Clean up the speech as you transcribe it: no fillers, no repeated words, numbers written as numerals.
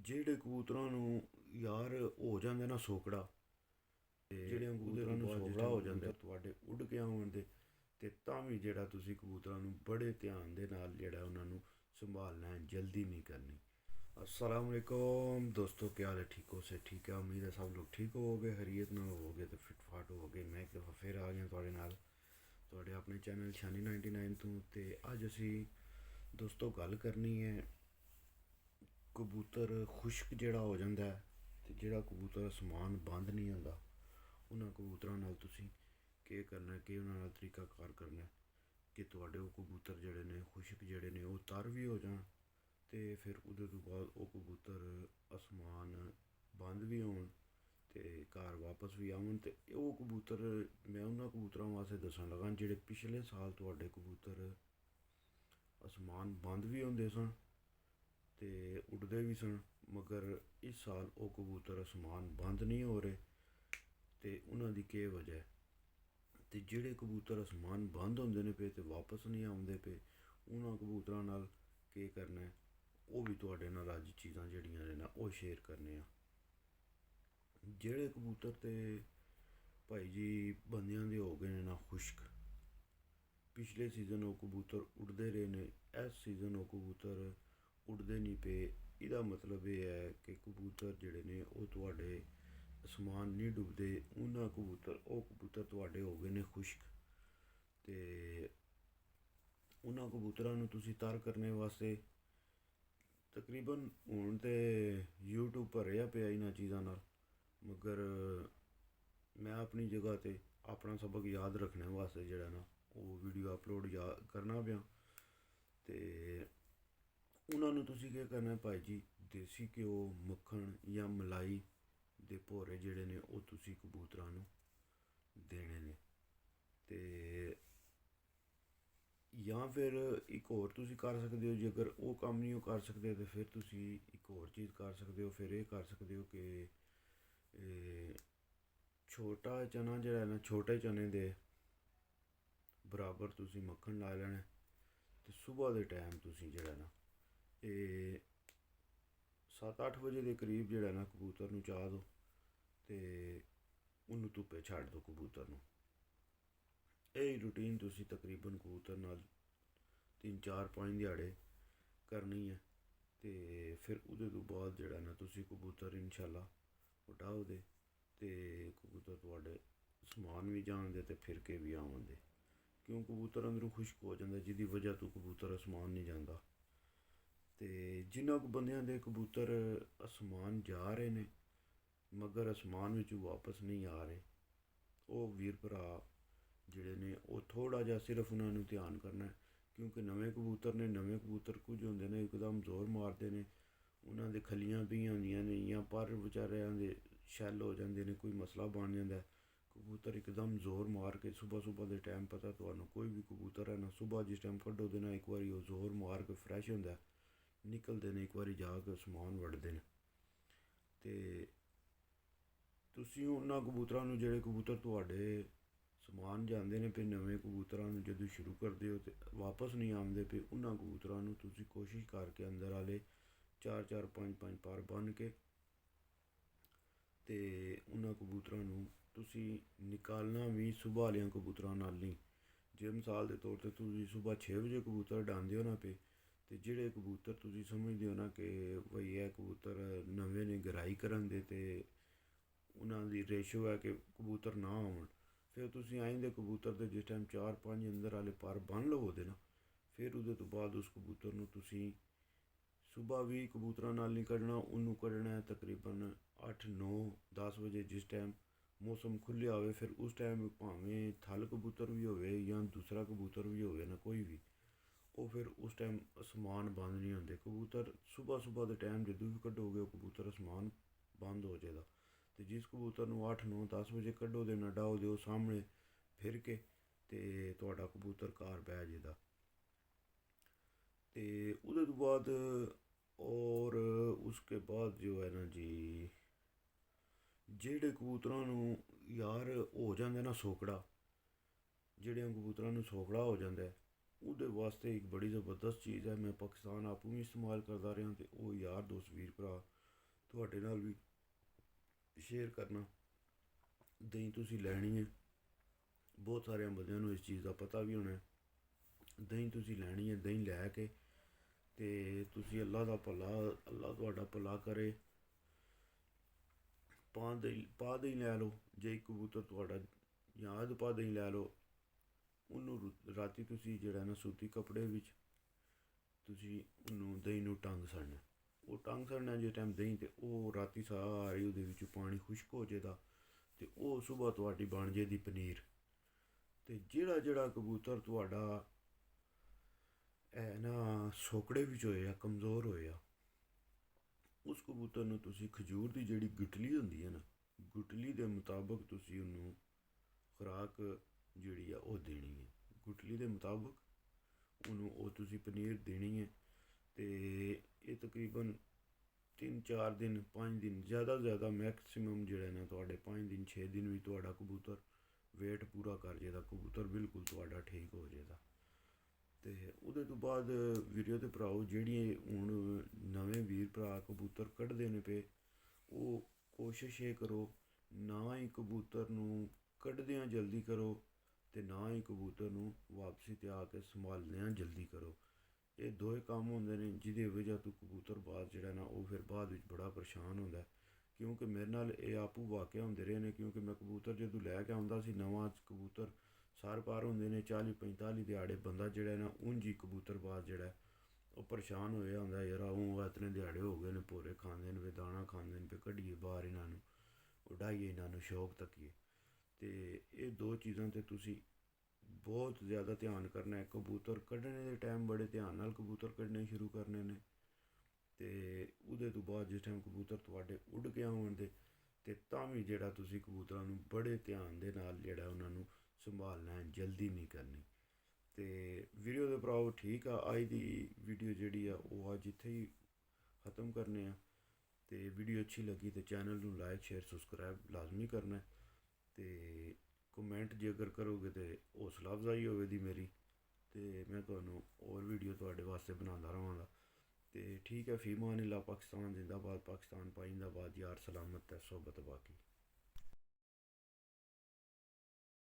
ਜਿਹੜੇ ਕਬੂਤਰਾਂ ਨੂੰ ਯਾਰ ਹੋ ਜਾਂਦੇ ਨਾ ਸੋਕੜਾ, ਤੇ ਜਿਹੜਿਆਂ ਕਬੂਤਰਾਂ ਨੂੰ ਸੋਕੜਾ ਹੋ ਜਾਂਦਾ ਤੁਹਾਡੇ ਉੱਡ ਕੇ ਆਉਣ ਦੇ, ਤੇ ਤਾਂ ਵੀ ਜਿਹੜਾ ਤੁਸੀਂ ਕਬੂਤਰਾਂ ਨੂੰ ਬੜੇ ਧਿਆਨ ਦੇ ਨਾਲ ਜਿਹੜਾ ਉਹਨਾਂ ਨੂੰ ਸੰਭਾਲਣਾ है, जल्दी नहीं करनी। अस्सलाम वालेकुम दोस्तों, क्या हाल है? ठीक हो से? ठीक है, उम्मीद है सब लोग ठीक होगे, हरीयत नाल होगे तो फिट फाट होगे। मैं एक दफ़ा फिर आ गया थोड़े नाल थोड़े अपने चैनल शानी 99 तो। ते अज असी दोस्तों गल करनी है कबूतर खुश्क जड़ा हो जाता है, तो जड़ा कबूतर आसमान बंद नहीं होंदा, उन्होंने कबूतरों नाल तुसी के करना, कि उन्होंने तरीकाकार करना कि तुहाडे वो कबूतर जड़े ने खुश्क जड़े ने वो तर भी हो जान, तो फिर उहदे तो बाद वो कबूतर आसमान बंद भी होन ते घर वापस भी आवन। ते वो कबूतर मैं उन्होंने कबूतरों वास्ते दसन लगा जेह्ड़े पिछले साल तुहाडे कबूतर आसमान बंद भी होंदे सन ते उड़दे भी सन, मगर इस साल वो कबूतर आसमान बंद नहीं हो रहे। ते उन्हों दी केह् वजह है? ते जेह्ड़े कबूतर आसमान बंद होंदे ने पे ते वापस नहीं आउंदे पे, उन्होंने कबूतरां नाल केह् करना है वो भी तुहाडे नाल अज चीज़ां जेह्ड़ियां ने ना वो शेयर करने आ। जेह्ड़े कबूतर ते भाई जी बंदियां दे हो गए ने ना खुश्क, पिछले सीज़न वो कबूतर उड़दे रहे ने, इस सीज़न वो कबूतर उड़दे नहीं पे। इहदा मतलब ये है कि कबूतर जेह्ड़े ने वो तुहाडे आसमान नहीं डुबदे, उन्होंने कबूतर वो कबूतर तुहाडे हो गए ने खुश्क। ते उन्होंने कबूतरां नूं तुसी तर करने वास्ते तकरीबन हुण ते यूट्यूब भरिया पिया इन्हां चीज़ां नाल, मगर मैं अपनी जगह ते अपना सबक याद रखने वास्ते जेह्ड़ा ना वो वीडियो अपलोड करना पिया। ते उन्होंने तुसी केह् करना है भाई जी, देसी घ्यो मक्खन या मलाई दे भोरे जेह्ड़े ने ओह् तुसी कबूतरां नूं देने ने। ते या फिर एक होर तुसी कर सकदे हो, जेकर ओह् कम्म नहीं कर सकदे तो फिर तुसी एक होर चीज़ कर सकदे हो। फिर एह् कर सकदे हो कि छोटा चना जेह्ड़ा है ना, छोटे चने दे बराबर तुसी मक्खन लाई लैना, ते सुबह दे टाइम तुसी जेह्ड़ा ना एह् 7-8 बजे के करीब जेह्ड़ा ना कबूतर नूं चा दो ते उन्नू धुप्पे छड्ड दो कबूतर नूं। यही रूटीन तुसी तकरीबन कबूतर नाल 3-4-5 ध्याड़े करनी है। ते फिर उहदे तो बाद जेह्ड़ा ना तुसी कबूतर इंशाल्लाह उड़ाओ दे, ते कबूतर तुहाडे आसमान भी जान दे ते फिर के भी आवन दे, क्यों कबूतर अंदरों खुश्क हो जाता जिहदी वजह तो कबूतर आसमान नहीं जाता। ते जिन्ना को बंदियां दे कबूतर आसमान जा रहे ने मगर आसमान विच वापस नहीं आ रहे, वो वीर भरा जेह्ड़े ने वो थोड़ा जिहा सिर्फ उन्होंने ध्यान करना है, क्योंकि नमें कबूतर ने, नमें कबूतर कुछ होंदे ने इकदम जोर मारते ने, उन्हों दे खलियां भी होंदियां ने या पर बेचारियां दे शैल हो जाते हैं, कोई मसला बन जाता है। कबूतर एकदम जोर मार के सुबह सुबह के टाइम पता तुहानू कोई भी कबूतर है ना सुबह जिस टाइम कड्डो दे ना एक बारी वो जोर मार के फ्रैश होंदा है, निकलते हैं एक बारी जाके आसमान वड़ते हैं। ते तुसी उन्हां कबूतरां नूं जेह्ड़े कबूतर तुहाडे समान जाते हैं पे नवें कबूतरां नूं जदों शुरू करदे हो तो वापस नहीं आते पे, उन्हां कबूतरां नूं तुसी कोशिश करके अंदर आले 4-4 5-5 पर बन के ते उन्हां कबूतरां नूं तुसी निकालना भी सुबह आह्लें कबूतरां नाल नहीं। जे मिसाल के तौर पर तुसी सुबह 6 बजे कबूतर डांदे हो ना पे, ते जेह्ड़े कबूतर तुसी समझदे हो ना कि भाई एह् कबूतर नमें ने गराई करन दे ते उन्हां दी रेशो है कि कबूतर ना आवन, फिर तुसी आइंदे कबूतर दे जिस टाइम 4-5 अंदर आह्ले पर बन लवो दे ना, फिर उहदे तो बाद उस कबूतर नूं तुसी सुबह भी कबूतरां नाल नहीं कड्ढना, उन्नू कड्ढना है तकरीबन 8-9-10 बजे जिस टाइम मौसम खुल्लेआ होवे। फिर उस टाइम भावें थल कबूतर भी होवे या दूसरा कबूतर भी होवे ना कोई भी, वो फिर उस टाइम आसमान बंद नहीं होंदे। कबूतर सुबह सुबह के टाइम जदों भी कड्डोगे वो कबूतर आसमान बंद हो जाएगा। तो जिस कबूतर नूं 8-9-10 बजे कड्डो दे ना डाओ दे सामने फिर के ते तुहाडा कबूतर घर बह जाएगा। ते उहदे तो बाद और उसके बाद जो है ना जी, जेह्ड़े कबूतरां नूं यार हो जांदा ना सोकड़ा, जेह्ड़े कबूतरां नूं सोकड़ा हो जाता है ਉਹਦੇ वास्ते एक बड़ी ज़बरदस्त चीज़ है। मैं पाकिस्तान आपूं भी इस्तेमाल करता रहा, तो वो यार दोस्त वीर भरा ਤੁਹਾਡੇ ਨਾਲ ਵੀ ਸ਼ੇਅਰ ਕਰਨਾ। ਦਹੀਂ ਤੁਸੀਂ ਲੈਣੀ ਹੈ, ਬਹੁਤ ਸਾਰਿਆਂ ਬੰਦਿਆਂ ਨੂੰ ਇਸ ਚੀਜ਼ ਦਾ ਪਤਾ ਵੀ ਹੋਣਾ। ਦਹੀਂ ਤੁਸੀਂ ਲੈਣੀ ਹੈ, ਦਹੀਂ ਲੈ ਕੇ ਤੇ ਤੁਸੀਂ ਅੱਲਾ ਦਾ ਭਲਾ, ਅੱਲਾ ਤੁਹਾਡਾ ਭਲਾ ਕਰੇ, ਪਾ ਦਹੀਂ ਲੈ ਲਓ। ਜੇ ਕਬੂਤਰ ਤੁਹਾਡਾ ਜਾਂ ਅੱਧ ਪਾ ਦਹੀਂ ਲੈ ਲਓ, ਉਹਨੂੰ ਰਾਤੀ ਤੁਸੀਂ ਜਿਹੜਾ ਨਾ ਸੂਤੀ ਕੱਪੜੇ ਵਿੱਚ ਤੁਸੀਂ ਉਹਨੂੰ ਦਹੀਂ ਨੂੰ ਟੰਗ ਛੱਡਣਾ। ਉਹ ਟੰਗ ਛੱਡਣਾ ਜੇ ਟਾਈਮ ਦਹੀਂ, ਅਤੇ ਉਹ ਰਾਤੀ ਸਾਰੀ ਉਹਦੇ ਵਿੱਚ ਪਾਣੀ ਖੁਸ਼ਕ ਹੋ ਜਾਏਗਾ, ਅਤੇ ਉਹ ਸੁਬਾਹ ਤੁਹਾਡੀ ਬਣ ਜਾਏਗੀ ਪਨੀਰ। ਅਤੇ ਜਿਹੜਾ ਜਿਹੜਾ ਕਬੂਤਰ ਤੁਹਾਡਾ ਹੈ ਨਾ ਸੋਕੜੇ ਵਿੱਚ ਹੋਇਆ, ਕਮਜ਼ੋਰ ਹੋਇਆ, ਉਸ ਕਬੂਤਰ ਨੂੰ ਤੁਸੀਂ ਖਜੂਰ ਦੀ ਜਿਹੜੀ ਗੁਠਲੀ ਹੁੰਦੀ ਹੈ ਨਾ, ਗੁਠਲੀ ਦੇ ਮੁਤਾਬਕ ਤੁਸੀਂ ਉਹਨੂੰ ਖੁਰਾਕ ਜਿਹੜੀ ਆ ਉਹ ਦੇਣੀ ਹੈ। ਗੁਠਲੀ ਦੇ ਮੁਤਾਬਕ ਉਹਨੂੰ ਉਹ ਤੁਸੀਂ ਪਨੀਰ ਦੇਣੀ ਹੈ। ਅਤੇ ਇਹ ਤਕਰੀਬਨ 3-4 ਦਿਨ 5 ਦਿਨ, ਜ਼ਿਆਦਾ ਤੋਂ ਜ਼ਿਆਦਾ ਮੈਕਸੀਮਮ ਜਿਹੜਾ ਨਾ ਤੁਹਾਡੇ 5 ਦਿਨ 6 ਦਿਨ ਵੀ ਤੁਹਾਡਾ ਕਬੂਤਰ ਵੇਟ ਪੂਰਾ ਕਰ ਜਾਏਗਾ, ਕਬੂਤਰ ਬਿਲਕੁਲ ਤੁਹਾਡਾ ਠੀਕ ਹੋ ਜਾਏਗਾ। ਅਤੇ ਉਹਦੇ ਤੋਂ ਬਾਅਦ ਵੀਡੀਓ ਦੇ ਭਰਾਓ, ਜਿਹੜੀਆਂ ਹੁਣ ਨਵੇਂ ਵੀਰ ਭਰਾ ਕਬੂਤਰ ਕੱਢਦੇ ਨੇ ਪਏ, ਉਹ ਕੋਸ਼ਿਸ਼ ਇਹ ਕਰੋ ਨਾ ਹੀ ਕਬੂਤਰ ਨੂੰ ਕੱਢਦਿਆਂ ਜਲਦੀ ਕਰੋ, ਅਤੇ ਨਾ ਹੀ ਕਬੂਤਰ ਨੂੰ ਵਾਪਸੀ 'ਤੇ ਆ ਕੇ ਸੰਭਾਲਦਿਆਂ ਜਲਦੀ ਕਰੋ। ਇਹ ਦੋਵੇਂ ਕੰਮ ਹੁੰਦੇ ਨੇ ਜਿਹਦੀ ਵਜ੍ਹਾ ਤੋਂ ਕਬੂਤਰਬਾਜ਼ ਜਿਹੜਾ ਨਾ ਉਹ ਫਿਰ ਬਾਅਦ ਵਿੱਚ ਬੜਾ ਪਰੇਸ਼ਾਨ ਹੁੰਦਾ। ਕਿਉਂਕਿ ਮੇਰੇ ਨਾਲ ਇਹ ਆਪੂ ਵਾਕਿਆ ਹੁੰਦੇ ਰਹੇ ਨੇ, ਕਿਉਂਕਿ ਮੈਂ ਕਬੂਤਰ ਜਦੋਂ ਲੈ ਕੇ ਆਉਂਦਾ ਸੀ ਨਵਾਂ, ਕਬੂਤਰ ਸਾਰ ਪਾਰ ਹੁੰਦੇ ਨੇ 40-45 ਦਿਹਾੜੇ, ਬੰਦਾ ਜਿਹੜਾ ਨਾ ਉਂਝ ਹੀ ਕਬੂਤਰਬਾਜ਼ ਜਿਹੜਾ ਉਹ ਪਰੇਸ਼ਾਨ ਹੋਇਆ ਹੁੰਦਾ, ਯਾਰ ਉਹ ਇਤਨੇ ਦਿਹਾੜੇ ਹੋ ਗਏ ਨੇ, ਭੋਰੇ ਖਾਂਦੇ ਨੇ, ਦਾਣਾ ਖਾਂਦੇ ਨੇ, ਕੱਢੀਏ ਬਾਹਰ ਇਹਨਾਂ ਨੂੰ, ਉਡਾਈਏ ਇਹਨਾਂ ਨੂੰ, ਸ਼ੌਕ ਤੱਕੀਏ। ਅਤੇ ਇਹ ਦੋ ਚੀਜ਼ਾਂ 'ਤੇ ਤੁਸੀਂ ਬਹੁਤ ਜ਼ਿਆਦਾ ਧਿਆਨ ਕਰਨਾ ਹੈ। ਕਬੂਤਰ ਕੱਢਣੇ ਦੇ ਟਾਈਮ ਬੜੇ ਧਿਆਨ ਨਾਲ ਕਬੂਤਰ ਕੱਢਣੇ ਸ਼ੁਰੂ ਕਰਨੇ ਨੇ, ਅਤੇ ਉਹਦੇ ਤੋਂ ਬਾਅਦ ਜਿਸ ਟਾਈਮ ਕਬੂਤਰ ਤੁਹਾਡੇ ਉੱਡ ਕੇ ਆਉਣ ਦੇ, ਅਤੇ ਤਾਂ ਵੀ ਜਿਹੜਾ ਤੁਸੀਂ ਕਬੂਤਰਾਂ ਨੂੰ ਬੜੇ ਧਿਆਨ ਦੇ ਨਾਲ ਜਿਹੜਾ ਉਹਨਾਂ ਨੂੰ ਸੰਭਾਲਣਾ ਹੈ, ਜਲਦੀ ਨਹੀਂ ਕਰਨੀ। ਅਤੇ ਵੀਡੀਓ ਦੇ ਭਰਾਓ ਠੀਕ ਆ, ਅੱਜ ਦੀ ਵੀਡੀਓ ਜਿਹੜੀ ਆ ਉਹ ਅੱਜ ਇੱਥੇ ਹੀ ਖ਼ਤਮ ਕਰਨੇ ਆ। ਅਤੇ ਵੀਡੀਓ ਅੱਛੀ ਲੱਗੀ ਤਾਂ ਚੈਨਲ ਨੂੰ ਲਾਈਕ ਸ਼ੇਅਰ ਸਬਸਕ੍ਰਾਈਬ ਲਾਜ਼ਮੀ ਕਰਨਾ, ਅਤੇ ਕਮੈਂਟ ਜੇ ਅਗਰ ਕਰੋਗੇ ਤਾਂ ਹੌਸਲਾ ਅਫਜ਼ਾਈ ਹੋਵੇਗੀ ਮੇਰੀ, ਅਤੇ ਮੈਂ ਤੁਹਾਨੂੰ ਹੋਰ ਵੀਡੀਓ ਤੁਹਾਡੇ ਵਾਸਤੇ ਬਣਾਉਂਦਾ ਰਹਾਂਗਾ। ਅਤੇ ਠੀਕ ਹੈ, ਫੀ ਅਮਾਨ ਅੱਲਾਹ। ਪਾਕਿਸਤਾਨ ਜ਼ਿੰਦਾਬਾਦ, ਪਾਕਿਸਤਾਨ ਪਾइंदाबाद, यार सलामत है सोबत बाकी।